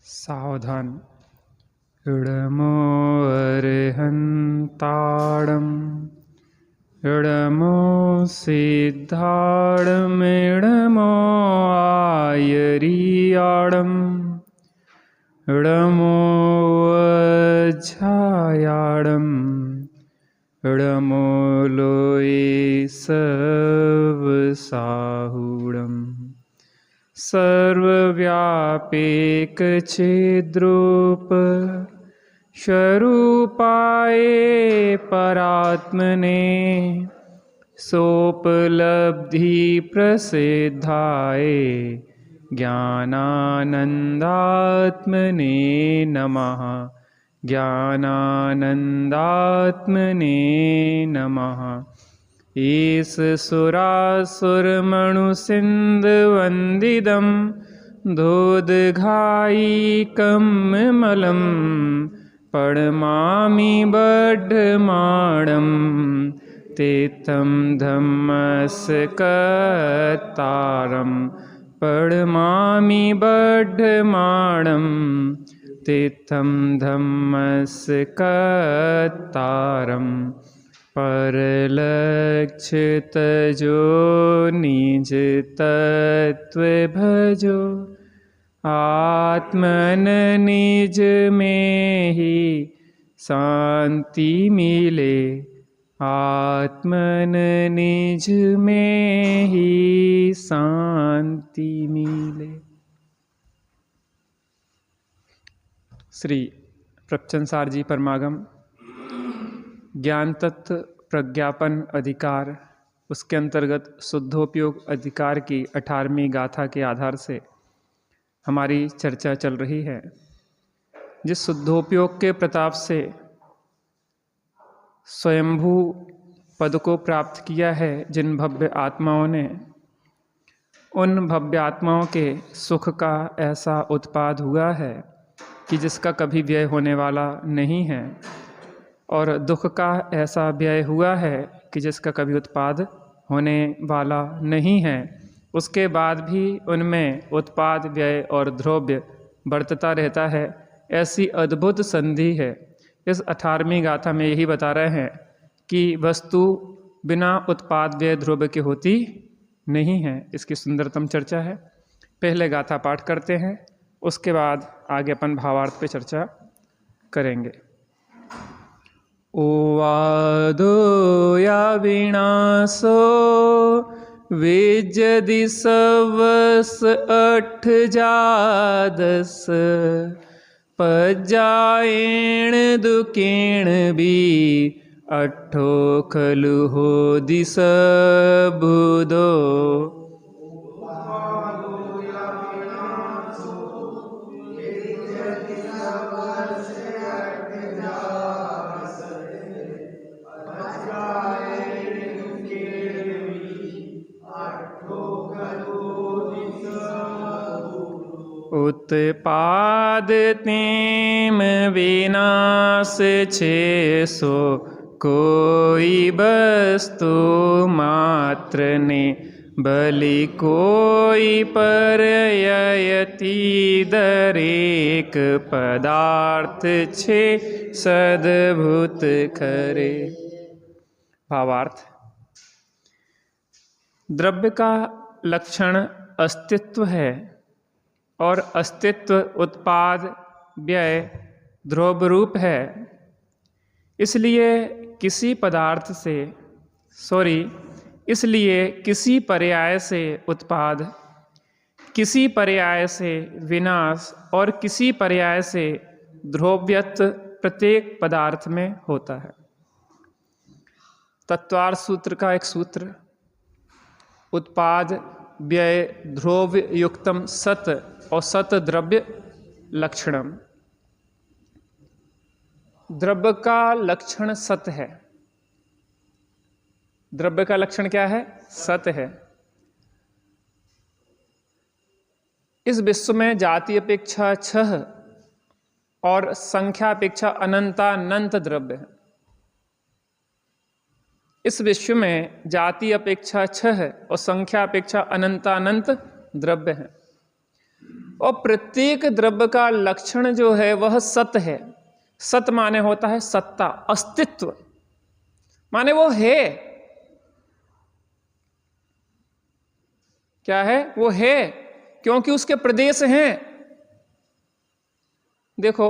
सावधान। इडमो अर्हन्ताडम् इडमो सिद्धाडम् इडमो आयरियाडम् इडमो वज्झायाडम् इडमो लोये सर्वसाहुडम् सर्वव्यापेक छिद्रूप स्वरूपाय परात्मने सोपलब्धि प्रसिद्धाय ज्ञानानंदात्मने नमः। ज्ञानानंदात्मने नमः। ईश सुरासुरमणुसिन्धुवन्दितं धोदघायिकं मलं पडमामि बड्ढमाणं तीर्थं धम्मस्कतारं पडमामि बड्ढमाणं तीर्थं धम्मस्कतारम् परलक्ष्य तजो निज तत्व भजो आत्मन निज में ही शांति मिले। आत्मन निज में ही शांति मिले। श्री प्रवचन सार जी परमागम ज्ञान तत्व प्रज्ञापन अधिकार, उसके अंतर्गत शुद्धोपयोग अधिकार की 18वीं गाथा के आधार से हमारी चर्चा चल रही है। जिस शुद्धोपयोग के प्रताप से स्वयंभू पद को प्राप्त किया है जिन भव्य आत्माओं ने, उन भव्य आत्माओं के सुख का ऐसा उत्पाद हुआ है कि जिसका कभी व्यय होने वाला नहीं है, और दुख का ऐसा व्यय हुआ है कि जिसका कभी उत्पाद होने वाला नहीं है। उसके बाद भी उनमें उत्पाद, व्यय और द्रव्य बढ़ता रहता है। ऐसी अद्भुत संधि है। इस 18वीं गाथा में यही बता रहे हैं कि वस्तु बिना उत्पाद, व्यय, द्रव्य के होती नहीं है। इसकी सुंदरतम चर्चा है। पहले गाथा पाठ करते हैं, उसके बाद आगे अपन भावार्थ पे चर्चा करेंगे। ओवादो या विनाशो विजदि सवस अठ जादस पजाएण दुकेण भी अठो खलु हो दिस बुदो। उत्पाद तेम विनाश छे सो कोई वस्तु मात्र ने बलि कोई परयति दरेक पदार्थ छे सद्भुत खरे। भावार्थ। द्रव्य का लक्षण अस्तित्व है और अस्तित्व उत्पाद, व्यय, द्रव्य रूप है। इसलिए किसी पर्याय से उत्पाद, किसी पर्याय से विनाश और किसी पर्याय से द्रव्यत्व प्रत्येक पदार्थ में होता है। तत्वार्थ सूत्र का एक सूत्र, उत्पाद, व्यय, द्रव्य युक्तम सत और सत द्रव्य लक्षणम। द्रव्य का लक्षण सत है। द्रव्य का लक्षण क्या है? सत है। इस विश्व में जाति अपेक्षा 6 और संख्या अपेक्षा अनंतानंत द्रव्य है। इस विश्व में जाति अपेक्षा 6 है और संख्या अपेक्षा अनंतानंत द्रव्य है। और प्रत्येक द्रव्य का लक्षण जो है वह सत है। सत माने होता है सत्ता, अस्तित्व, माने वो है। क्या है? वो है, क्योंकि उसके प्रदेश हैं। देखो,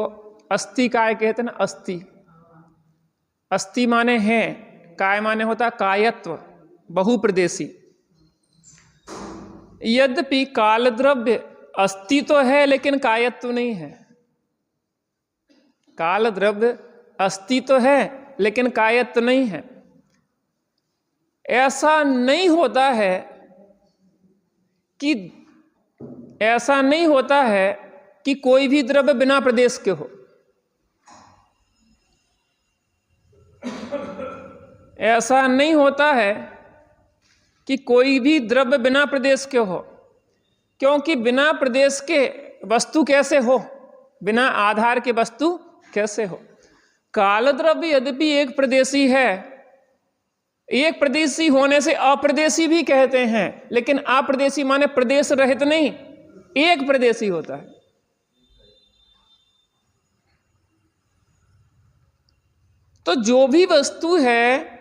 अस्थि काय कहते हैं ना, अस्थि। अस्थि माने है, काय माने होता कायत्व, बहुप्रदेशी। यद्यपि काल द्रव्य अस्थि तो है लेकिन कायत्व नहीं है। काल द्रव्य अस्थि तो है लेकिन कायत्व नहीं है। ऐसा नहीं होता है कि कोई भी द्रव्य बिना प्रदेश के हो। ऐसा नहीं होता है कि कोई भी द्रव्य बिना प्रदेश के हो, क्योंकि बिना प्रदेश के वस्तु कैसे हो, बिना आधार के वस्तु कैसे हो। काल द्रव्य यद्यपि एक प्रदेशी है, एक प्रदेशी होने से अप्रदेशी भी कहते हैं, लेकिन अप्रदेशी माने प्रदेश रहित नहीं, एक प्रदेशी होता है। तो जो भी वस्तु है,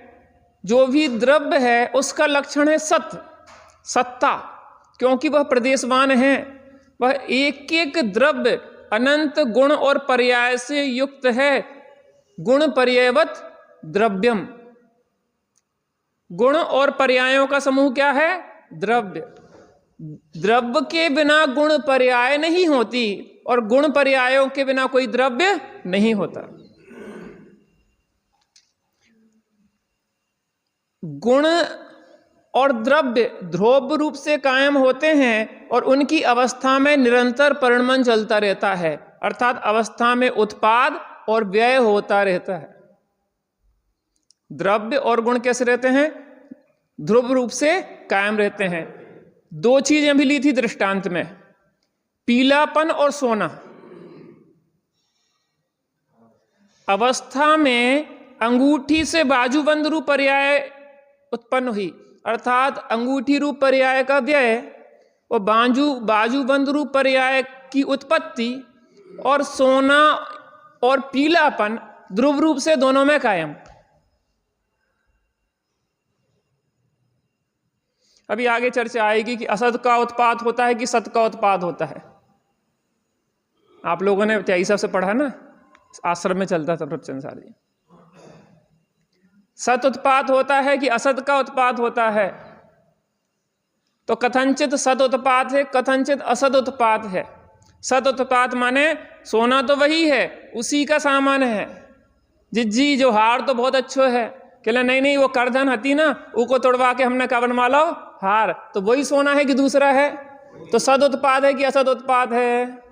जो भी द्रव्य है, उसका लक्षण है सत, सत्ता, क्योंकि वह प्रदेशवान है। वह एक एक द्रव्य अनंत गुण और पर्याय से युक्त है। गुण पर्यायवत द्रव्यम। गुण और पर्यायों का समूह क्या है? द्रव्य। द्रव्य के बिना गुण पर्याय नहीं होती और गुण पर्यायों के बिना कोई द्रव्य नहीं होता। गुण और द्रव्य ध्रुव रूप से कायम होते हैं और उनकी अवस्था में निरंतर परिणमन चलता रहता है, अर्थात अवस्था में उत्पाद और व्यय होता रहता है। द्रव्य और गुण कैसे रहते हैं? ध्रुव रूप से कायम रहते हैं। दो चीजें भी ली थी दृष्टांत में, पीलापन और सोना। अवस्था में अंगूठी से बाजूबंद रूप पर्याय उत्पन्न हुई, अर्थात अंगूठी रूप पर्याय का व्यय और बाजूबंद रूप पर्याय की उत्पत्ति, और सोना और पीलापन ध्रुव रूप से दोनों में कायम। अभी आगे चर्चा आएगी कि असत का उत्पाद होता है कि सत का उत्पाद होता है। आप लोगों ने त्याई सब से पढ़ा ना, आश्रम में चलता था प्रवचन सारी। सत उत्पाद होता है कि असत का उत्पाद होता है? तो कथनचित सत उत्पाद है, कथनचित असत उत्पाद है। सत उत्पाद माने सोना तो वही है, उसी का सामान है। जिज्जी जो हार तो बहुत अच्छो है, कहले नहीं वो करधन हती ना, उसको तोड़वा के हमने का बनवा लो हार, तो वही सोना है कि दूसरा है? तो सद उत्पाद है कि असद उत्पाद है?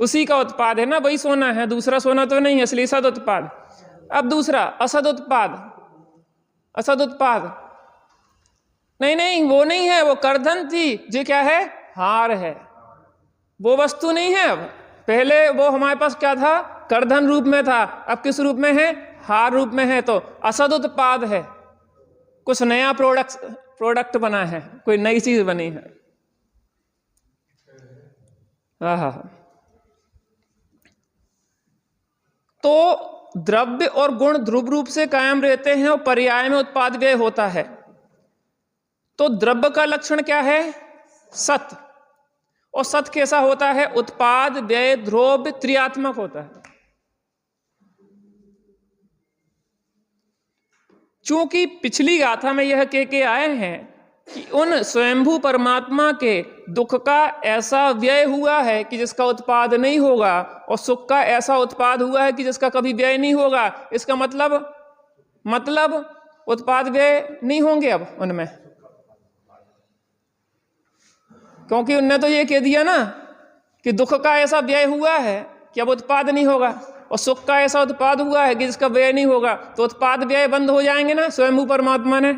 उसी का उत्पाद है ना, वही सोना है, दूसरा सोना तो नहीं है, इसलिए सद उत्पाद। अब दूसरा असद उत्पाद। असद उत्पाद नहीं वो नहीं है, वो करधन थी, जो क्या है? हार है, वो वस्तु नहीं है। अब पहले वो हमारे पास क्या था? करधन रूप में था, अब किस रूप में है? हार रूप में है। तो असद उत्पाद है, कुछ नया प्रोडक्ट बना है, कोई नई चीज बनी है। तो द्रव्य और गुण ध्रुव रूप से कायम रहते हैं और पर्याय में उत्पाद व्यय होता है। तो द्रव्य का लक्षण क्या है? सत। और सत कैसा होता है? उत्पाद व्यय ध्रुव त्रियात्मक होता है। चूंकि पिछली गाथा में यह कह के आए हैं कि उन स्वयंभू परमात्मा के दुख का ऐसा व्यय हुआ है कि जिसका उत्पाद नहीं होगा, और सुख का ऐसा उत्पाद हुआ है कि जिसका कभी व्यय नहीं होगा। इसका मतलब उत्पाद व्यय नहीं होंगे अब उनमें, क्योंकि उनने तो ये कह दिया ना कि दुख का ऐसा व्यय हुआ है कि अब उत्पाद नहीं होगा, और सुख का ऐसा उत्पाद हुआ है कि जिसका व्यय नहीं होगा। तो उत्पाद व्यय बंद हो जाएंगे ना स्वयंभू परमात्मा ने?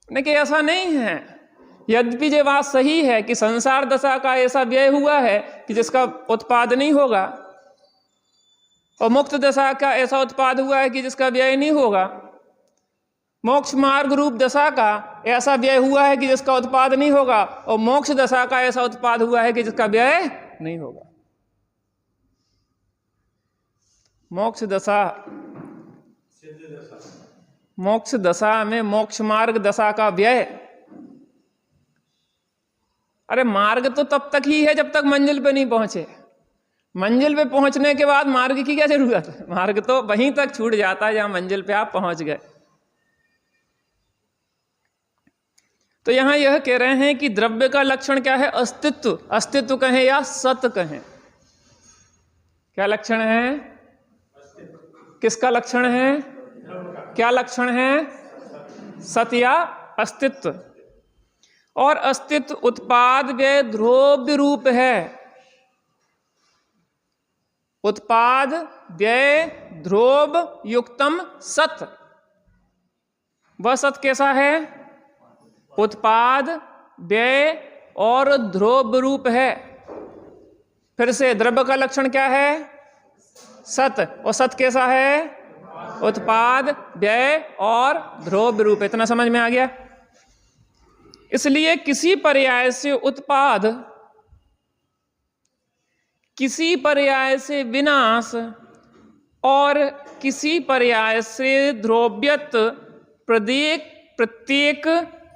नहीं, ऐसा नहीं है। यद्यपि ये बात सही है कि संसार दशा का ऐसा व्यय हुआ है कि जिसका उत्पाद नहीं होगा, और मुक्त दशा का ऐसा उत्पाद हुआ है कि जिसका व्यय नहीं होगा, मोक्ष मार्ग रूप दशा का ऐसा व्यय हुआ है कि जिसका उत्पाद नहीं होगा, और मोक्ष दशा का ऐसा उत्पाद हुआ है कि जिसका व्यय नहीं होगा। मोक्ष दशा में मोक्ष मार्ग दशा का व्यय, अरे मार्ग तो तब तक ही है जब तक मंजिल पे नहीं पहुंचे। मंजिल पे पहुंचने के बाद मार्ग की क्या जरूरत है? मार्ग तो वहीं तक छूट जाता है जहां मंजिल पे आप पहुंच गए। तो यहां यह कह रहे हैं कि द्रव्य का लक्षण क्या है? अस्तित्व। अस्तित्व कहें या सत कहें, क्या लक्षण है? किसका लक्षण है? क्या लक्षण है? सत या अस्तित्व। और अस्तित्व उत्पाद व्यय द्रव्य रूप है। उत्पाद व्यय ध्रुव युक्तम सत। वह सत कैसा है? उत्पाद व्यय और ध्रुव रूप है। फिर से द्रव्य का लक्षण क्या है? सत। और सत कैसा है? उत्पाद व्यय और ध्रुव रूप। इतना समझ में आ गया? इसलिए किसी पर्याय से उत्पाद, किसी पर्याय से विनाश और किसी पर्याय से ध्रुव्यत्व प्रत्येक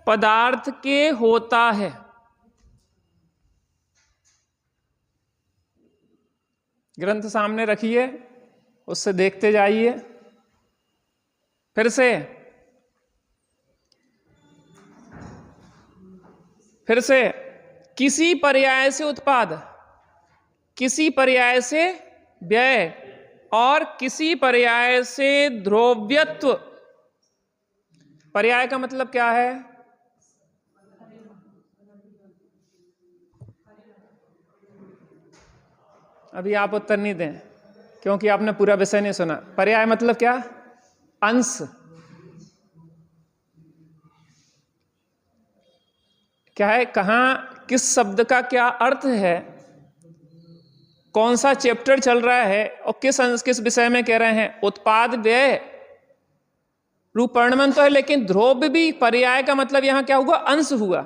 पदार्थ के होता है। ग्रंथ सामने रखिए, उससे देखते जाइए। फिर से किसी पर्याय से उत्पाद, किसी पर्याय से व्यय और किसी पर्याय से ध्रुव्यत्व। पर्याय का मतलब क्या है? अभी आप उत्तर नहीं दें क्योंकि आपने पूरा विषय नहीं सुना। पर्याय मतलब क्या? अंश। क्या है? कहाँ किस शब्द का क्या अर्थ है, कौन सा चैप्टर चल रहा है और किस अंश किस विषय में कह रहे हैं। उत्पाद व्यय रूप परिणमन तो है, लेकिन ध्रुव भी पर्याय का मतलब यहां क्या हुआ? अंश हुआ।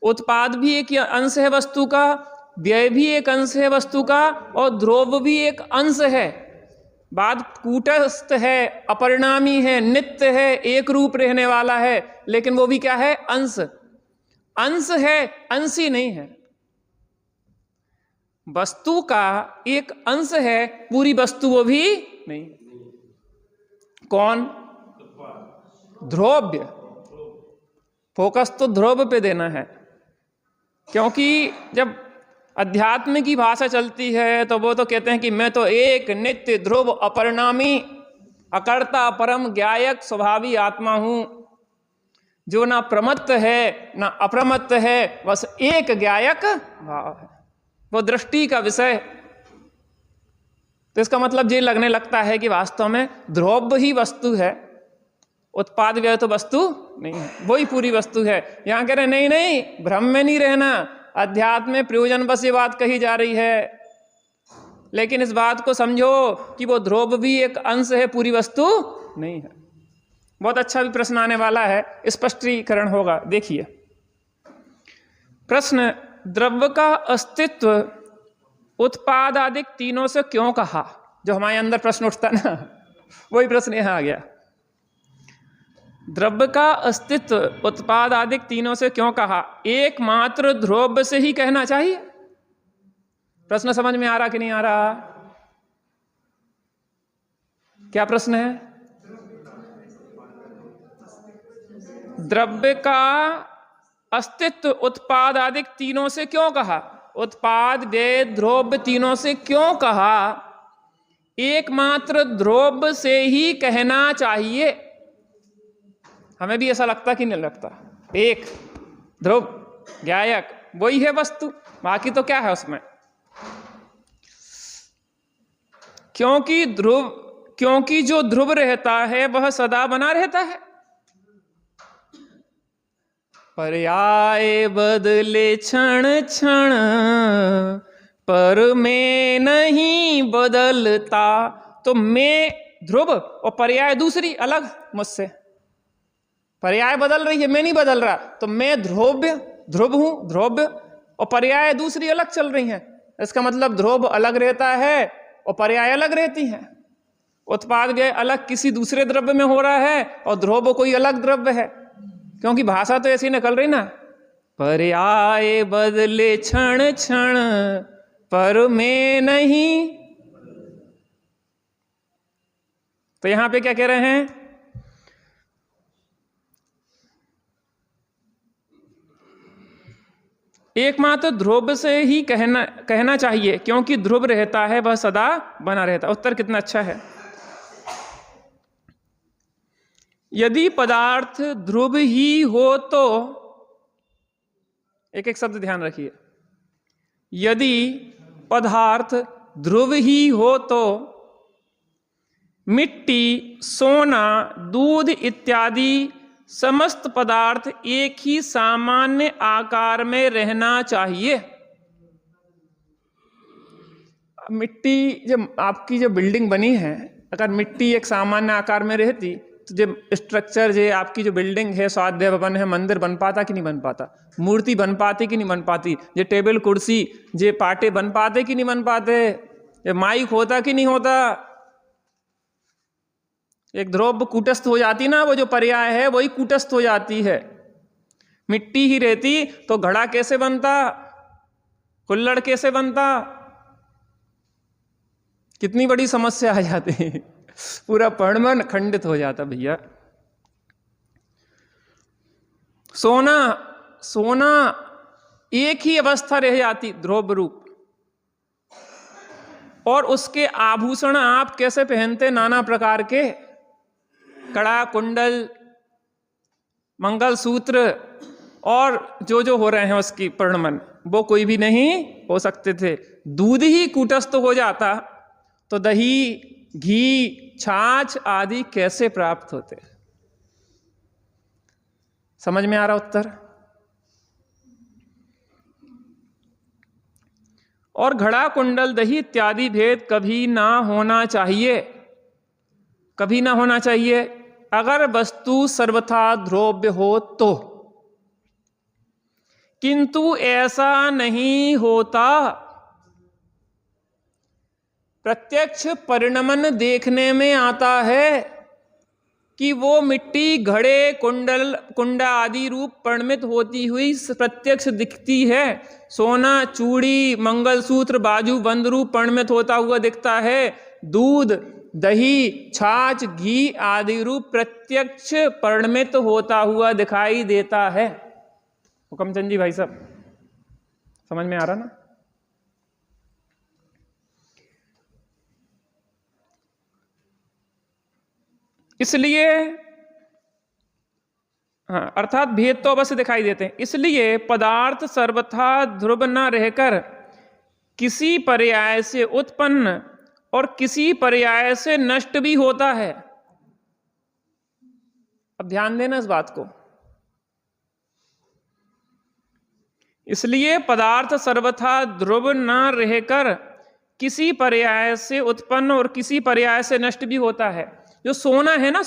उत्पाद भी एक अंश है वस्तु का, व्यय भी एक अंश है वस्तु का, और ध्रुव भी एक अंश है। बात कूटस्थ है, अपरिणामी है, नित्य है, एक रूप रहने वाला है, लेकिन वो भी क्या है? अंश। अंश है, अंशी नहीं है। वस्तु का एक अंश है, पूरी वस्तु वो भी नहीं। कौन? ध्रुव्य। फोकस तो ध्रुव पे देना है, क्योंकि जब अध्यात्म की भाषा चलती है तो वो तो कहते हैं कि मैं तो एक नित्य ध्रुव अपरिणामी अकर्ता परम ज्ञायक स्वभावी आत्मा हूं, जो ना प्रमत्त है ना अप्रमत्त है, बस एक ज्ञायक भाव है। वो दृष्टि का विषय। तो इसका मतलब ये लगने लगता है कि वास्तव में ध्रुव ही वस्तु है, उत्पाद व्यय तो वस्तु नहीं है, वही पूरी वस्तु है। यहां कह रहे नहीं नहीं, भ्रम में नहीं रहना। अध्यात्म में प्रयोजन बस ये बात कही जा रही है, लेकिन इस बात को समझो कि वो ध्रुव भी एक अंश है, पूरी वस्तु नहीं है। बहुत अच्छा भी प्रश्न आने वाला है, स्पष्टीकरण होगा। देखिए प्रश्न, द्रव्य का अस्तित्व उत्पाद आदि तीनों से क्यों कहा? जो हमारे अंदर प्रश्न उठता ना, वही प्रश्न यहां आ गया। द्रव्य का अस्तित्व उत्पाद आदि तीनों से क्यों कहा? एकमात्र ध्रुव से ही कहना चाहिए। प्रश्न समझ में आ रहा कि नहीं आ रहा? क्या प्रश्न है? द्रव्य का अस्तित्व उत्पाद आदि तीनों से क्यों कहा? उत्पाद व्यय ध्रुव तीनों से क्यों कहा? एकमात्र ध्रुव से ही कहना चाहिए। हमें भी ऐसा लगता कि नहीं लगता? एक ध्रुव ज्ञायक वही है वस्तु, बाकी तो क्या है उसमें? क्योंकि जो ध्रुव रहता है वह सदा बना रहता है। पर्याय बदले क्षण क्षण, पर मैं नहीं बदलता। तो मैं ध्रुव और पर्याय दूसरी अलग मुझसे। पर्याय बदल रही है, मैं नहीं बदल रहा। तो मैं ध्रुव हूं, ध्रुव, और पर्याय दूसरी अलग चल रही हैं। इसका मतलब ध्रुव अलग रहता है और पर्याय अलग रहती हैं। उत्पाद व्यय अलग किसी दूसरे द्रव्य में हो रहा है और ध्रुव कोई अलग द्रव्य है, क्योंकि भाषा तो ऐसी निकल रही ना। पर्याय बदले क्षण क्षण पर मैं नहीं। तो यहां पे क्या कह रहे हैं? एकमात्र ध्रुव से ही कहना चाहिए, क्योंकि ध्रुव रहता है वह सदा बना रहता। उत्तर कितना अच्छा है। यदि पदार्थ ध्रुव ही हो तो, एक एक शब्द ध्यान रखिए, यदि पदार्थ ध्रुव ही हो तो मिट्टी, सोना, दूध इत्यादि समस्त पदार्थ एक ही सामान्य आकार में रहना चाहिए। मिट्टी, जब आपकी जो बिल्डिंग बनी है, अगर मिट्टी एक सामान्य आकार में रहती तो जो स्ट्रक्चर, जो आपकी जो बिल्डिंग है, स्वाध्याय भवन है, मंदिर बन पाता कि नहीं बन पाता? मूर्ति बन पाती कि नहीं बन पाती? ये टेबल कुर्सी, ये पाटे बन पाते कि नहीं बन पाते? ये माइक होता कि नहीं होता? एक ध्रुव कूटस्थ हो जाती ना, वो जो पर्याय है वही कूटस्थ हो जाती है। मिट्टी ही रहती तो घड़ा कैसे बनता, कुल्हड़ कैसे बनता? कितनी बड़ी समस्या आ जाती, पूरा परमाणु खंडित हो जाता भैया। सोना एक ही अवस्था रह जाती, ध्रुव रूप, और उसके आभूषण आप कैसे पहनते, नाना प्रकार के कड़ा, कुंडल, मंगलसूत्र और जो हो रहे हैं उसकी परिणमन, वो कोई भी नहीं हो सकते थे। दूध ही कूटस्थ हो जाता तो दही, घी, छाछ आदि कैसे प्राप्त होते? समझ में आ रहा उत्तर? और घड़ा, कुंडल, दही इत्यादि भेद कभी ना होना चाहिए, कभी ना होना चाहिए अगर वस्तु सर्वथा ध्रुव हो तो। किंतु ऐसा नहीं होता। प्रत्यक्ष परिणमन देखने में आता है कि वो मिट्टी घड़े, कुंडा आदि रूप परिणमित होती हुई प्रत्यक्ष दिखती है। सोना, चूड़ी, मंगलसूत्र, बाजूबंद रूप परिणमित होता हुआ दिखता है। दूध, दही, छाछ, घी आदि रूप प्रत्यक्ष परिणमित होता हुआ दिखाई देता है। हुकमचंद जी भाई साहब, समझ में आ रहा ना? इसलिए अर्थात भेद तो अवश्य दिखाई देते हैं। इसलिए पदार्थ सर्वथा ध्रुव न रहकर किसी पर्याय से उत्पन्न और किसी पर्याय से नष्ट भी होता है। अब ध्यान देना इस बात को। इसलिए पदार्थ सर्वथा ध्रुव न रहकर किसी पर्याय से उत्पन्न और किसी पर्याय से नष्ट भी होता है। जो सोना है ना,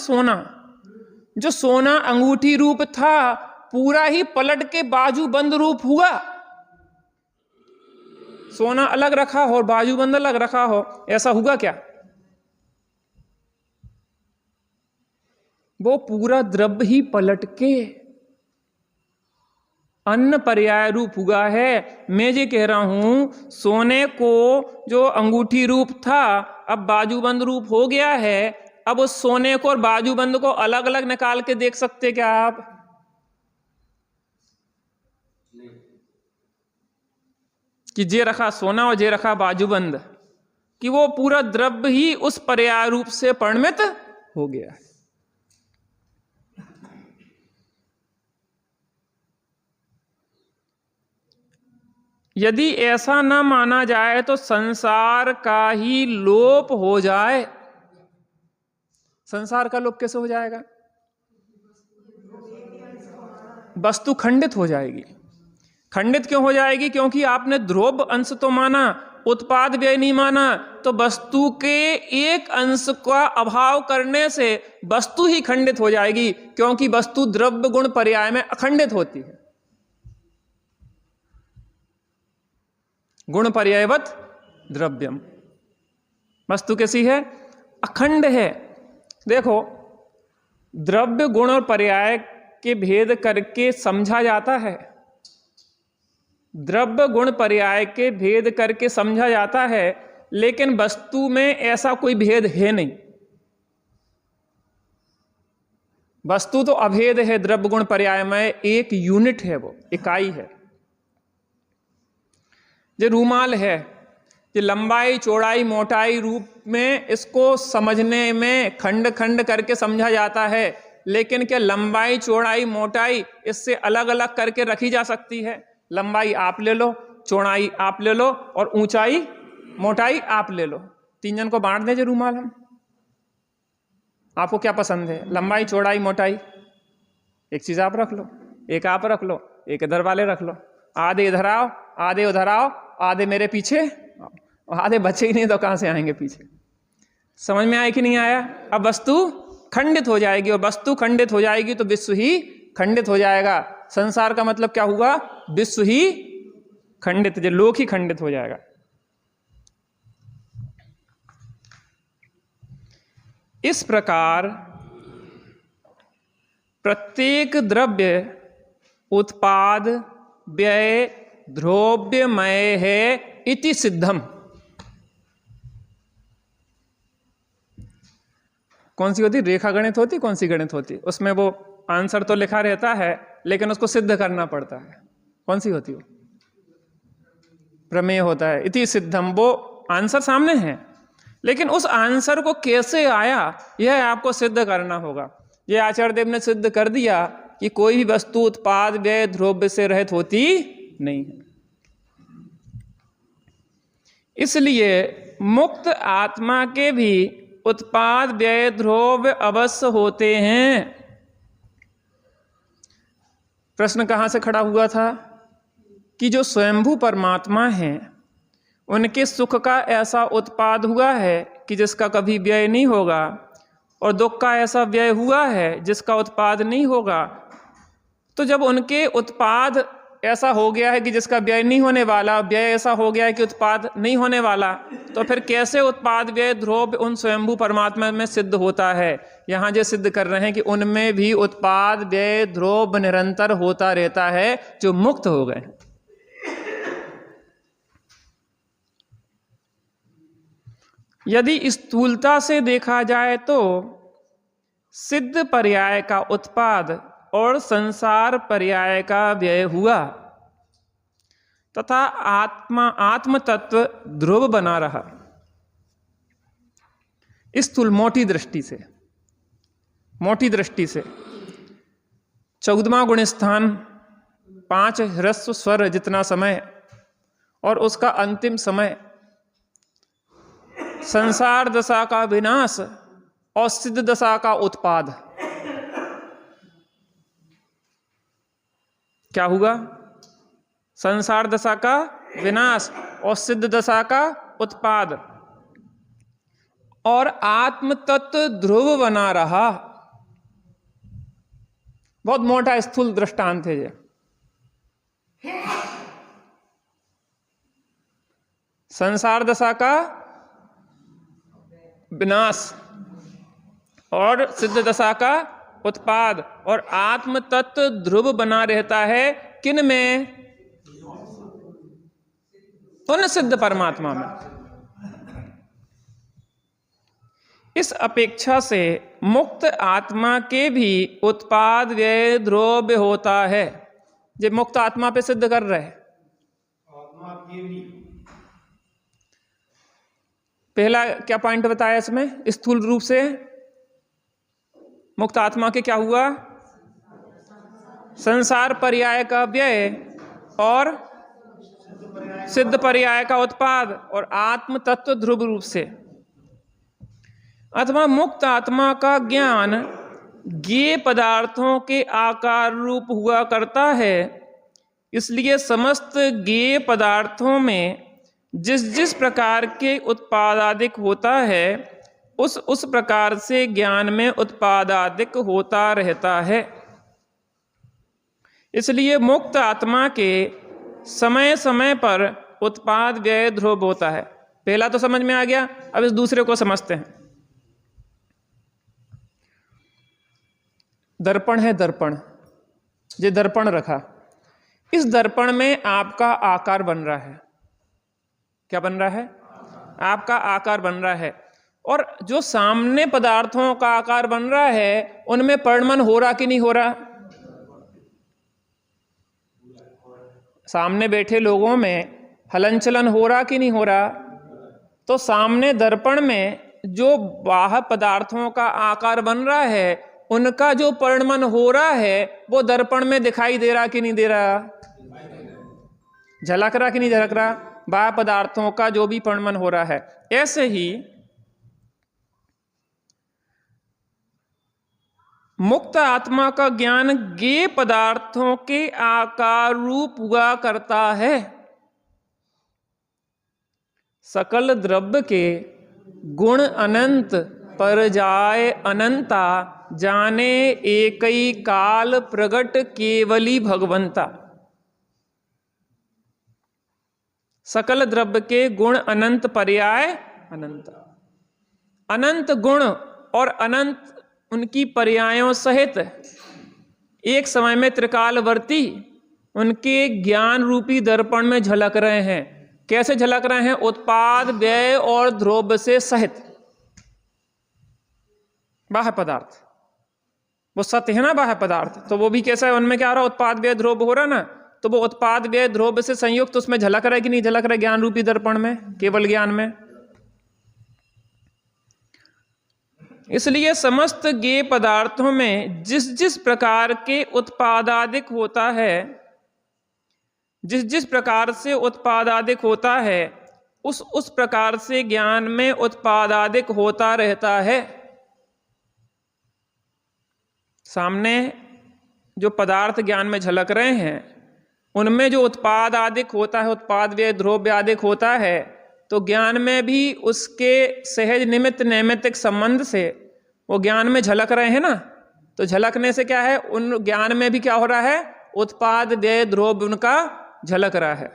जो सोना अंगूठी रूप था, पूरा ही पलट के बाजूबंद रूप हुआ। सोना अलग रखा हो और बाजूबंद अलग रखा हो, ऐसा हुआ क्या? वो पूरा द्रव्य ही पलट के अन्य पर्याय रूप हुआ है। मैं ये कह रहा हूं, सोने को जो अंगूठी रूप था अब बाजूबंद रूप हो गया है। अब उस सोने को और बाजूबंद को अलग अलग निकाल के देख सकते क्या आप? कि जे रखा सोना और जे रखा बाजूबंद, कि वो पूरा द्रव्य ही उस पर्याय रूप से परिणमित हो गया है। यदि ऐसा न माना जाए तो संसार का ही लोप हो जाए। संसार का लोप कैसे हो जाएगा? वस्तु खंडित हो जाएगी। खंडित क्यों हो जाएगी? क्योंकि आपने ध्रुव अंश तो माना, उत्पाद व्यय नहीं माना तो वस्तु के एक अंश का अभाव करने से वस्तु ही खंडित हो जाएगी, क्योंकि वस्तु द्रव्य गुण पर्याय में अखंडित होती है। गुण पर्यायवत द्रव्यम, वस्तु कैसी है? अखंड है। देखो, द्रव्य गुण और पर्याय के भेद करके समझा जाता है, द्रव्य गुण पर्याय के भेद करके समझा जाता है, लेकिन वस्तु में ऐसा कोई भेद है नहीं। वस्तु तो अभेद है, द्रव्य गुण पर्याय में एक यूनिट है, वो इकाई है। जो रूमाल है, जो लंबाई चौड़ाई मोटाई रूप में इसको समझने में खंड खंड करके समझा जाता है, लेकिन क्या लंबाई चौड़ाई मोटाई इससे अलग अलग करके रखी जा सकती है? लंबाई आप ले लो, चौड़ाई आप ले लो और ऊंचाई मोटाई आप ले लो, 3 जन को बांट दें जो रूमाल हम। आपको क्या पसंद है? लंबाई चौड़ाई मोटाई? एक चीज आप रख लो, एक आप रख लो, एक इधर वाले रख लो, आधे इधर आओ, आधे उधर आओ, आधे मेरे पीछे, आधे बच्चे ही नहीं तो कहां से आएंगे पीछे। समझ में आया कि नहीं आया? अब वस्तु खंडित हो जाएगी, और वस्तु खंडित हो जाएगी तो विश्व ही खंडित हो जाएगा। संसार का मतलब क्या हुआ? विश्व ही खंडित, जो लोक ही खंडित हो जाएगा। इस प्रकार प्रत्येक द्रव्य उत्पाद व्यय द्रव्यमय है इति सिद्धम। कौन सी होती? रेखा गणित होती, कौन सी गणित होती? उसमें वो आंसर तो लिखा रहता है, लेकिन उसको सिद्ध करना पड़ता है। कौन सी होती? वो प्रमेय होता है। इति सिद्धम, वो आंसर सामने है, लेकिन उस आंसर को कैसे आया यह आपको सिद्ध करना होगा। ये आचार्य देव ने सिद्ध कर दिया कि कोई भी वस्तु उत्पाद व्यय द्रव्य से रहित होती नहीं है। इसलिए मुक्त आत्मा के भी उत्पाद व्यय द्रव्य अवश्य होते हैं। प्रश्न कहां से खड़ा हुआ था कि जो स्वयंभू परमात्मा हैं उनके सुख का ऐसा उत्पाद हुआ है कि जिसका कभी व्यय नहीं होगा, और दुख का ऐसा व्यय हुआ है जिसका उत्पाद नहीं होगा। तो जब उनके उत्पाद ऐसा हो गया है कि जिसका व्यय नहीं होने वाला, व्यय ऐसा हो गया है कि उत्पाद नहीं होने वाला, तो फिर कैसे उत्पाद व्यय द्रव्य उन स्वयंभू परमात्मा में सिद्ध होता है? यहाँ जो सिद्ध कर रहे हैं कि उनमें भी उत्पाद व्यय द्रव्य निरंतर होता रहता है जो मुक्त हो गए। यदि स्थूलता से देखा जाए तो सिद्ध पर्याय का उत्पाद और संसार पर्याय का व्यय हुआ, तथा आत्म तत्व ध्रुव बना रहा। स्थूल मोटी दृष्टि से 14वां गुण स्थान 5 ह्रस्व स्वर जितना समय और उसका अंतिम समय, संसार दशा का विनाश और सिद्ध दशा का उत्पाद। क्या हुआ? संसार दशा का विनाश और सिद्ध दशा का उत्पाद, और आत्म तत्व ध्रुव बना रहा। बहुत मोटा स्थूल दृष्टांत है ये। संसार दशा का विनाश और सिद्ध दशा का उत्पाद, और आत्म तत्व ध्रुव बना रहता है किन में? उन सिद्ध परमात्मा में। इस अपेक्षा से मुक्त आत्मा के भी उत्पाद व्यय द्रव्य होता है। जो मुक्त आत्मा पे सिद्ध कर रहे हैं। आत्मा के भी पहला क्या पॉइंट बताया इसमें स्थूल रूप से? मुक्त आत्मा के क्या हुआ? संसार पर्याय का व्यय और सिद्ध पर्याय का उत्पाद, और आत्म तत्व ध्रुव रूप से। अथवा मुक्त आत्मा का ज्ञान ज्ञेय पदार्थों के आकार रूप हुआ करता है, इसलिए समस्त ज्ञेय पदार्थों में जिस जिस प्रकार के उत्पादादिक होता है उस प्रकार से ज्ञान में उत्पादादिक होता रहता है। इसलिए मुक्त आत्मा के समय समय पर उत्पाद व्यय ध्रुव होता है। पहला तो समझ में आ गया, अब इस दूसरे को समझते हैं। दर्पण है, दर्पण, ये दर्पण रखा, इस दर्पण में आपका आकार बन रहा है। क्या बन रहा है? आपका आकार बन रहा है। और जो सामने पदार्थों का आकार बन रहा है उनमें परिणमन हो रहा कि नहीं हो रहा? सामने बैठे लोगों में हलन चलन हो रहा कि नहीं हो रहा? तो सामने दर्पण में जो बाह्य पदार्थों का आकार बन रहा है उनका जो परिणमन हो रहा है वो दर्पण में दिखाई दे रहा कि नहीं दे रहा? झलक रहा कि नहीं झलक रहा? बाह्य पदार्थों का जो भी परिणमन हो रहा है। ऐसे ही मुक्त आत्मा का ज्ञान ज्ञेय पदार्थों के आकार रूप हुआ करता है। सकल द्रव्य के गुण अनंत पर जाए अनंता, जाने एकई काल प्रगट केवली भगवंता। सकल द्रव्य के गुण अनंत पर्याय अनंत, अनंत गुण और अनंत उनकी पर्यायों सहित एक समय में त्रिकालवर्ती उनके ज्ञान रूपी दर्पण में झलक रहे हैं। कैसे झलक रहे हैं? उत्पाद व्यय और ध्रुव से सहित। बाह्य पदार्थ वो सत्य है ना, बाह्य पदार्थ, तो वो भी कैसा है? उनमें क्या हो रहा है? उत्पाद व्यय ध्रुव हो रहा ना, तो वो उत्पाद व्यय ध्रुव से संयुक्त उसमें झलक रहा है कि नहीं झलक रहा है? ज्ञान रूपी दर्पण में, केवल ज्ञान में। इसलिए समस्त ज्ञेय पदार्थों में जिस जिस प्रकार के उत्पादादिक होता है, जिस जिस प्रकार से उत्पादादिक होता है उस प्रकार से ज्ञान में उत्पादादिक होता रहता है। सामने जो पदार्थ ज्ञान में झलक रहे हैं उनमें जो उत्पाद आदिक होता है, उत्पाद व्यय ध्रुव आदिक होता है, तो ज्ञान में भी उसके सहज निमित्त नैमित्तिक संबंध से वो ज्ञान में झलक रहे हैं ना। तो झलकने से क्या है? उन ज्ञान में भी क्या हो रहा है? उत्पाद व्यय ध्रुव उनका झलक रहा है।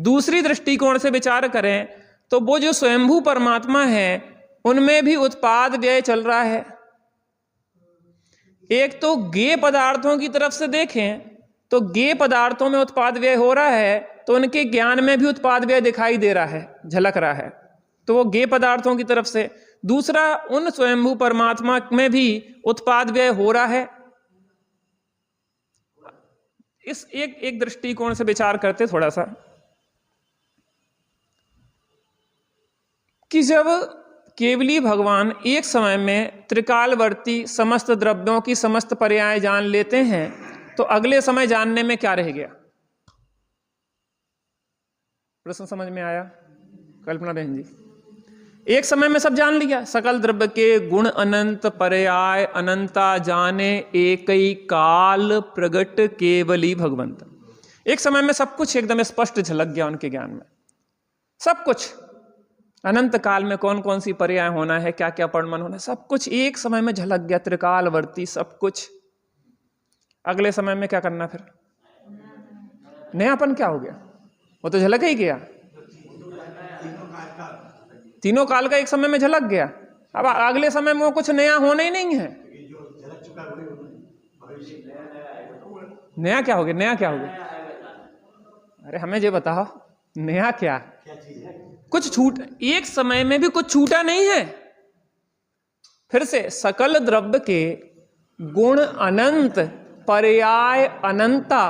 दूसरी दृष्टिकोण से विचार करें तो वो जो स्वयंभू परमात्मा है उनमें भी उत्पाद व्यय चल रहा है। एक तो ज्ञेय पदार्थों की तरफ से देखें तो ज्ञेय पदार्थों में उत्पाद व्यय हो रहा है, तो उनके ज्ञान में भी उत्पाद व्यय दिखाई दे रहा है, झलक रहा है, तो वो ज्ञेय पदार्थों की तरफ से। दूसरा, उन स्वयंभू परमात्मा में भी उत्पाद व्यय हो रहा है। इस एक दृष्टिकोण से विचार करते थोड़ा सा कि जब केवली भगवान एक समय में त्रिकालवर्ती समस्त द्रव्यों की समस्त पर्याय जान लेते हैं तो अगले समय जानने में क्या रह गया? प्रश्न समझ में आया? कल्पना बहन जी, एक समय में सब जान लिया, सकल द्रव्य के गुण अनंत पर्याय अनंता, जाने एकई काल प्रगट केवली भगवंत। एक समय में सब कुछ एकदम स्पष्ट झलक गया उनके ज्ञान में, सब कुछ। अनंत काल में कौन कौन सी पर्याय होना है, क्या क्या परिणमन होना है, सब कुछ एक समय में झलक गया, त्रिकालवर्ती सब कुछ। अगले समय में क्या करना फिर? नयापन क्या हो गया? वो तो झलक ही गया, तीनों काल का एक समय में झलक गया। अब अगले समय में वो कुछ नया होना ही नहीं है। नया क्या हो गया? नया क्या हो गया? अरे हमें ये बताओ, नया क्या? कुछ छूट, एक समय में भी कुछ छूटा नहीं है। फिर से सकल द्रव्य के गुण अनंत पर्याय अनंता,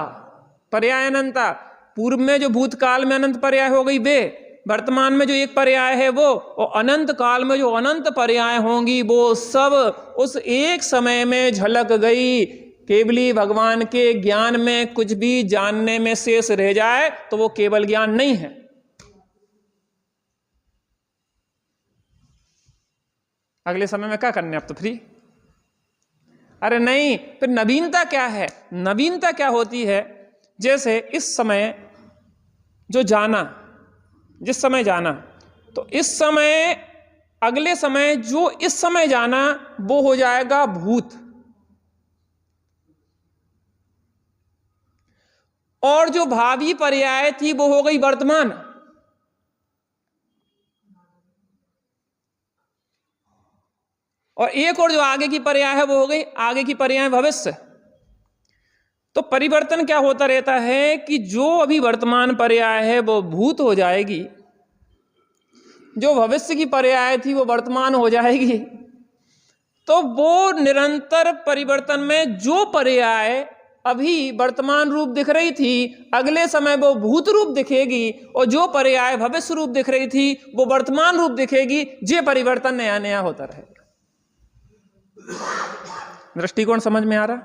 पर्याय अनंता, पूर्व में जो भूतकाल में अनंत पर्याय हो गई वे, वर्तमान में जो एक पर्याय है वो, और अनंत काल में जो अनंत पर्याय होंगी वो सब उस एक समय में झलक गई। केवली भगवान के ज्ञान में कुछ भी जानने में शेष रह जाए तो वो केवल ज्ञान नहीं है। अगले समय में क्या करने अब तो फ्री? अरे नहीं, फिर नवीनता क्या है? नवीनता क्या होती है? जैसे इस समय जो जाना, जिस समय जाना, तो इस समय, अगले समय जो इस समय जाना वो हो जाएगा भूत, और जो भावी पर्याय थी वो हो गई वर्तमान, और एक और जो आगे की पर्याय है वो हो गई आगे की पर्याय भविष्य। तो परिवर्तन क्या होता रहता है कि जो अभी वर्तमान पर्याय है वो भूत हो जाएगी, जो भविष्य की पर्याय थी वो वर्तमान हो जाएगी। तो वो निरंतर परिवर्तन में जो पर्याय अभी वर्तमान रूप दिख रही थी, अगले समय वो भूत रूप दिखेगी, और जो पर्याय भविष्य रूप दिख रही थी वो वर्तमान रूप दिखेगी। ये परिवर्तन नया नया होता रहेगा। दृष्टिकोण समझ में आ रहा?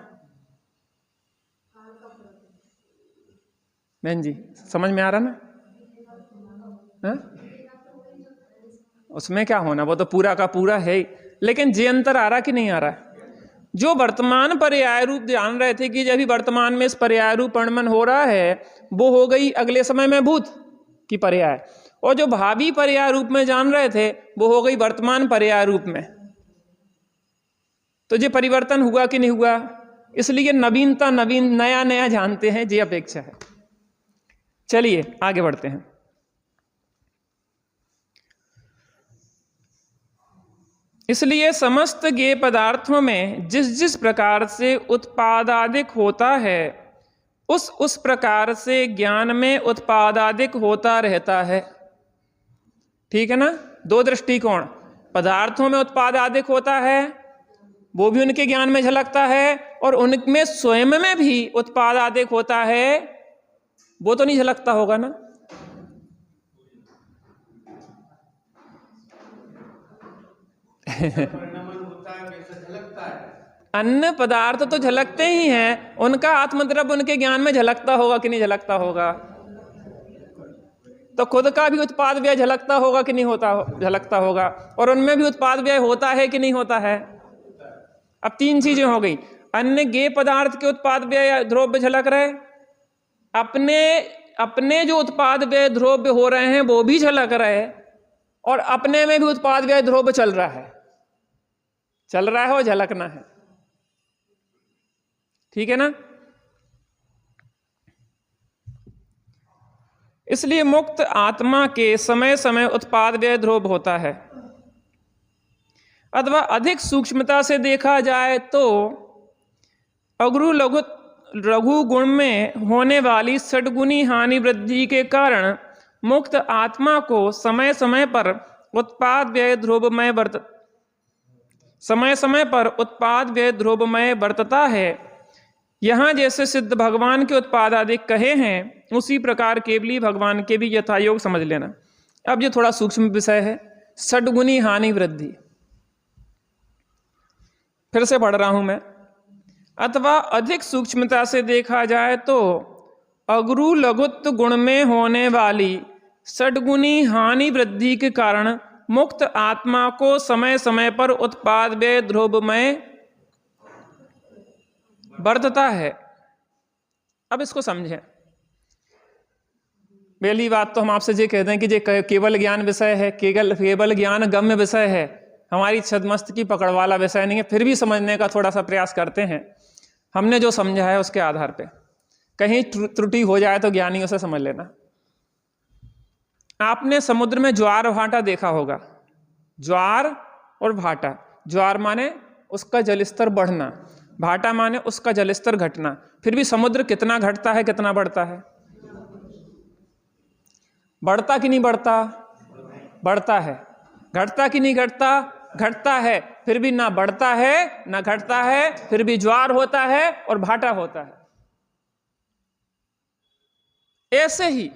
बहन जी समझ में आ रहा ना? हा? उसमें क्या होना, वो तो पूरा का पूरा है ही, लेकिन जे अंतर आ रहा कि नहीं आ रहा? जो वर्तमान पर्याय रूप जान रहे थे कि जब वर्तमान में इस पर्याय रूप वर्णन हो रहा है, वो हो गई अगले समय में भूत की पर्याय, और जो भावी पर्याय रूप में जान रहे थे वो हो गई वर्तमान पर्याय रूप में। तो ये परिवर्तन हुआ कि नहीं हुआ? इसलिए नवीनता, नवीन नया नया जानते हैं, ये अपेक्षा है। चलिए आगे बढ़ते हैं। इसलिए समस्त ज्ञेय पदार्थों में जिस जिस प्रकार से उत्पादादिक होता है, उस प्रकार से ज्ञान में उत्पादादिक होता रहता है। ठीक है ना? दो दृष्टिकोण, पदार्थों में उत्पादादिक होता है वो भी उनके ज्ञान में झलकता है, और उनमें स्वयं में भी उत्पादादिक होता है वो तो नहीं झलकता होगा ना? अन्य पदार्थ तो झलकते ही हैं, उनका आत्मद्रव्य उनके ज्ञान में झलकता होगा कि नहीं झलकता होगा? तो खुद का भी उत्पाद व्यय झलकता होगा कि नहीं होता, झलकता होगा, और उनमें भी उत्पाद व्यय होता है कि नहीं होता है? अब तीन चीजें हो गई, अन्य ज्ञेय पदार्थ के उत्पाद व्यय द्रव्य झलक रहे, अपने जो उत्पाद व्यय द्रव्य हो रहे हैं वो भी झलक रहे, और अपने में भी उत्पाद व्यय द्रव्य चल रहा है और झलकना है। ठीक है ना? इसलिए मुक्त आत्मा के समय समय उत्पाद व्यय द्रव्य होता है। अथवा अधिक सूक्ष्मता से देखा जाए तो अगुरु लघु गुण में होने वाली षड्गुणी हानि वृद्धि के कारण मुक्त आत्मा को समय समय पर उत्पाद व्यय ध्रुवमय बरतता है। यहाँ जैसे सिद्ध भगवान के उत्पाद आदि कहे हैं, उसी प्रकार केवली भगवान के भी यथायोग समझ लेना। अब ये थोड़ा सूक्ष्म विषय है, षड्गुणी हानि वृद्धि। फिर से पढ़ रहा हूं मैं। अथवा अधिक सूक्ष्मता से देखा जाए तो अगुरु लघुत्व गुण में होने वाली षड्गुणी हानि वृद्धि के कारण मुक्त आत्मा को समय समय पर उत्पाद व्यय ध्रुवमय बरतता है। अब इसको समझें। पहली बात तो हम आपसे ये कहते हैं कि ये केवल ज्ञान विषय है, केवल ज्ञान गम्य विषय है, हमारी छदमस्त की पकड़ वाला विषय नहीं है। फिर भी समझने का थोड़ा सा प्रयास करते हैं। हमने जो समझा है उसके आधार पे कहीं त्रुटि हो जाए तो ज्ञानियों से समझ लेना। आपने समुद्र में ज्वार भाटा देखा होगा। ज्वार और भाटा, ज्वार माने उसका जलस्तर बढ़ना, भाटा माने उसका जलस्तर घटना। फिर भी समुद्र कितना घटता है, कितना बढ़ता है? बढ़ता कि नहीं बढ़ता? बढ़ता है। घटता कि नहीं घटता? घटता है। फिर भी ना बढ़ता है ना घटता है, फिर भी ज्वार होता है और भाटा होता है। ऐसे ही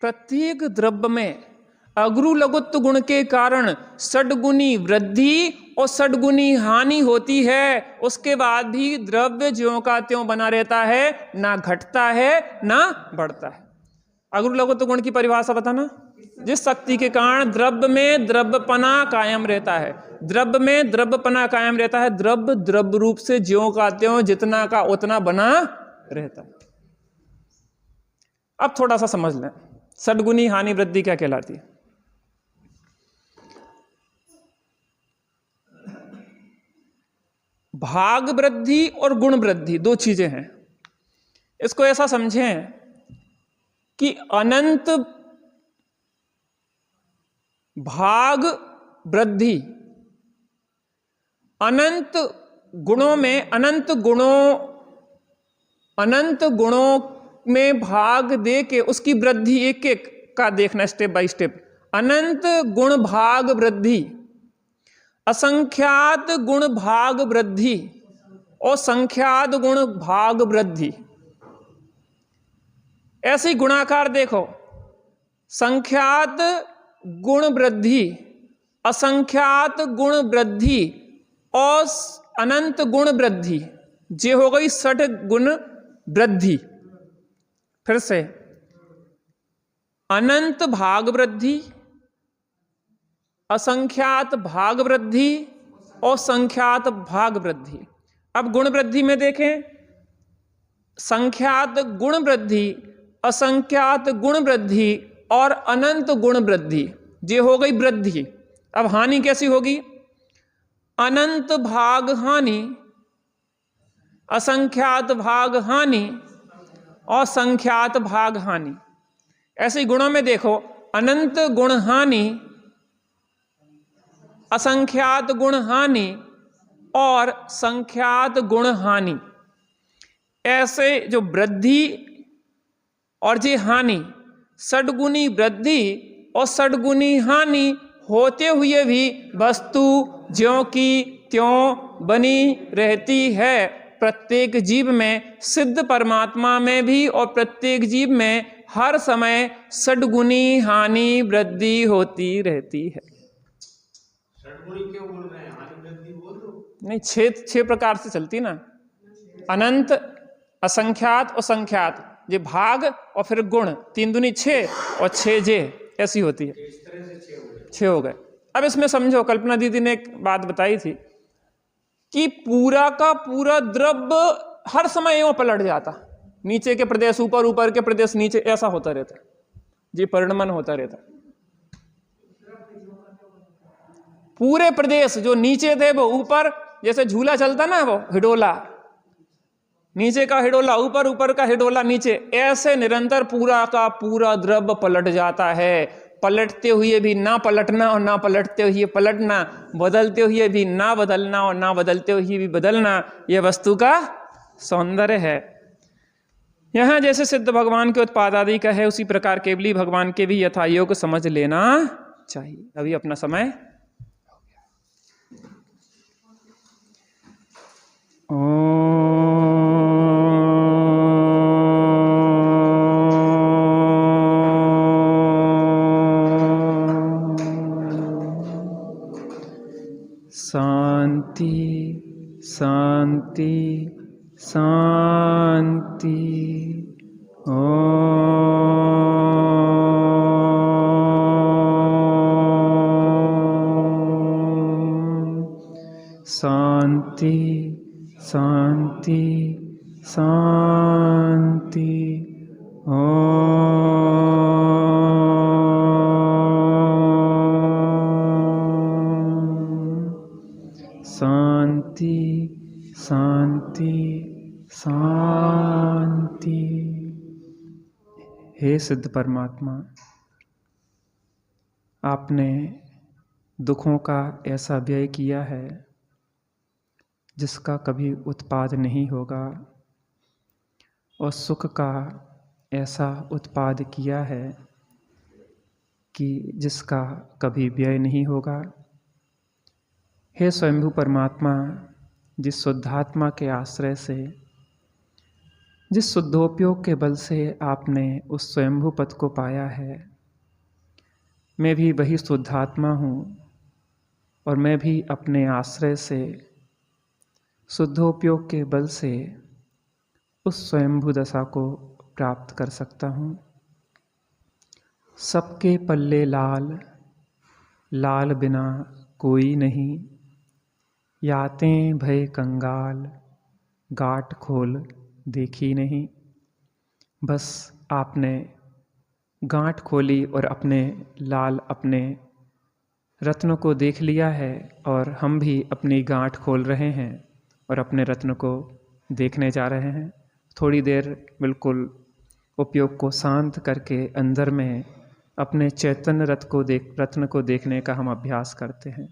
प्रत्येक द्रव्य में अगुरु लघुत्व गुण के कारण षड्गुणी वृद्धि और षड्गुणी हानि होती है। उसके बाद भी द्रव्य ज्यों का त्यों बना रहता है, ना घटता है ना बढ़ता है। अगुरु लघुत्व गुण की परिभाषा बताना। जिस शक्ति के कारण द्रव्य में द्रव्यपना कायम रहता है, द्रव्य में द्रव्यपना कायम रहता है। द्रव्य द्रव्य रूप से ज्यों का त्यों, जितना का उतना बना रहता है। अब थोड़ा सा समझ लें, षडगुनी हानि वृद्धि क्या कहलाती है। भाग वृद्धि और गुण वृद्धि दो चीजें हैं। इसको ऐसा समझें कि अनंत भाग वृद्धि, अनंत गुणों में अनंत गुणों में भाग दे के उसकी वृद्धि एक एक का देखना, स्टेप बाय स्टेप। अनंत गुण भाग वृद्धि, असंख्यात गुण भाग वृद्धि और संख्यात गुण भाग वृद्धि। ऐसे ही गुणाकार देखो, संख्यात गुण वृद्धि, असंख्यात गुण वृद्धि और अनंत गुण वृद्धि, ये हो गई 60 गुण वृद्धि। फिर से अनंत भाग वृद्धि, असंख्यात भाग वृद्धि और संख्यात भाग वृद्धि। अब गुण वृद्धि में देखें, संख्यात गुण वृद्धि, असंख्यात गुण वृद्धि और अनंत गुण वृद्धि, ये हो गई वृद्धि। अब हानि कैसी होगी, अनंत भाग हानि, असंख्यात भाग हानि और संख्यात भाग हानि। ऐसे ही गुणों में देखो, अनंत गुण हानि, असंख्यात गुण हानि और संख्यात गुण हानि। ऐसे जो वृद्धि और ये हानि, षडगुनी वृद्धि और षडगुनी हानि होते हुए भी वस्तु ज्यों की त्यों बनी रहती है। प्रत्येक जीव में, सिद्ध परमात्मा में भी और प्रत्येक जीव में हर समय षडगुनी हानि वृद्धि होती रहती है। षडगुणी क्यों बोल रहे हैं, हानि वृद्धि बोल दो। नहीं, छह प्रकार से चलती ना, अनंत, असंख्यात और संख्यात, ये भाग और फिर गुण, 3 दूनी 6 और 6 जे, ऐसी होती है। इस तरह से 6 हो गए। अब इसमें समझो, कल्पना दीदी ने एक बात बताई थी कि पूरा का पूरा द्रव्य हर समय एवं पलट जाता, नीचे के प्रदेश ऊपर, ऊपर के प्रदेश नीचे, ऐसा होता रहता, जी परिणमन होता रहता। पूरे प्रदेश जो नीचे थे वो ऊपर, जैसे झूला चलता ना, वो हिडोला, नीचे का हिडोला ऊपर, ऊपर का हिडोला नीचे, ऐसे निरंतर पूरा का पूरा द्रव्य पलट जाता है। पलटते हुए भी ना पलटना और ना पलटते हुए पलटना, बदलते हुए भी ना बदलना और ना बदलते हुए भी बदलना, यह वस्तु का सौंदर्य है। यहां जैसे सिद्ध भगवान के उत्पाद आदि का है, उसी प्रकार केवली भगवान के भी यथायोग समझ लेना चाहिए। अभी अपना समय शांति शांति शांति। शांति शांति शांति। शांति शांति शांति। हे सिद्ध परमात्मा, आपने दुखों का ऐसा व्यय किया है जिसका कभी उत्पाद नहीं होगा, और सुख का ऐसा उत्पाद किया है कि जिसका कभी व्यय नहीं होगा। हे स्वयंभू परमात्मा, जिस शुद्धात्मा के आश्रय से, जिस शुद्धोपयोग के बल से आपने उस स्वयंभू पद को पाया है, मैं भी वही शुद्धात्मा हूँ और मैं भी अपने आश्रय से, शुद्धोपयोग के बल से उस स्वयंभू दशा को प्राप्त कर सकता हूँ। सबके पल्ले लाल, लाल बिना कोई नहीं, यातें भय कंगाल, गाट खोल देखी नहीं। बस आपने गांठ खोली और अपने रत्नों को देख लिया है, और हम भी अपनी गांठ खोल रहे हैं और अपने रत्न को देखने जा रहे हैं। थोड़ी देर बिल्कुल उपयोग को शांत करके अंदर में अपने चैतन्य रत्न को देखने का हम अभ्यास करते हैं।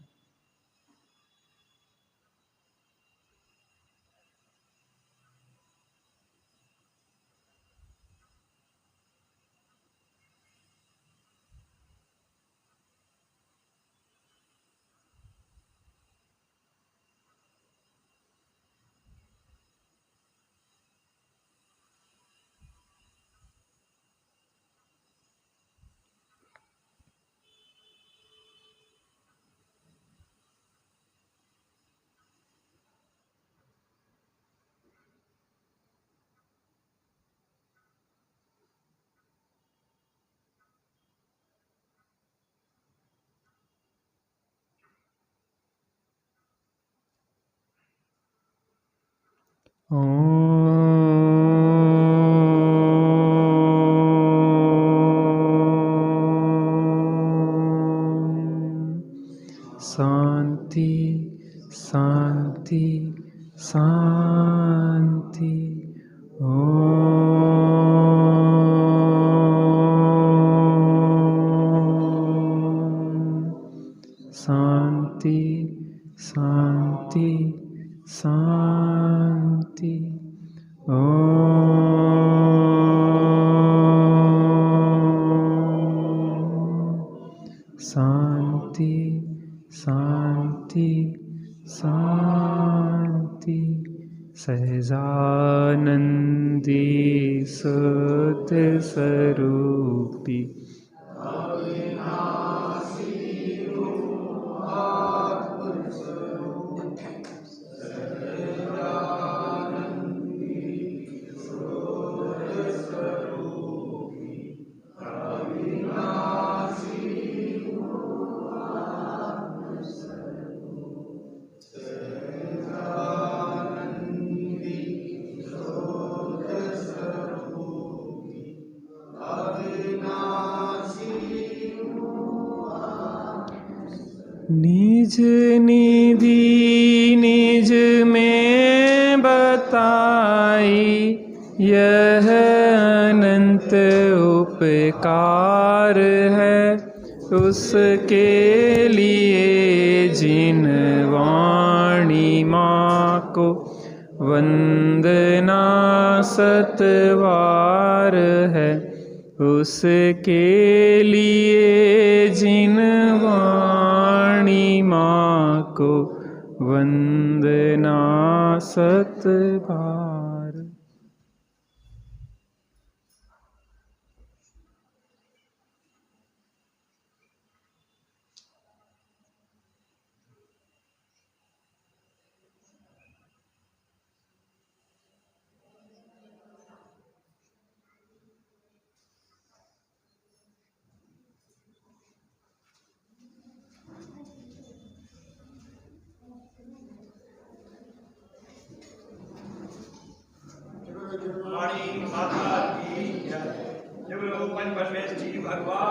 शांति शांति शांति। शांति शांति शांति। शांति शांति शांति। सहजानंदी सुत स्वरूपी निज निधि निज में बताई, यह अनंत उपकार है उसके लिए जिन वाणी माँ को वंदना सतवार है, उसके लिए जिन वाणी माँ को वंदना सतबार। वाणी माता की जय। जब लोग पंच परमेश्वरी भगवान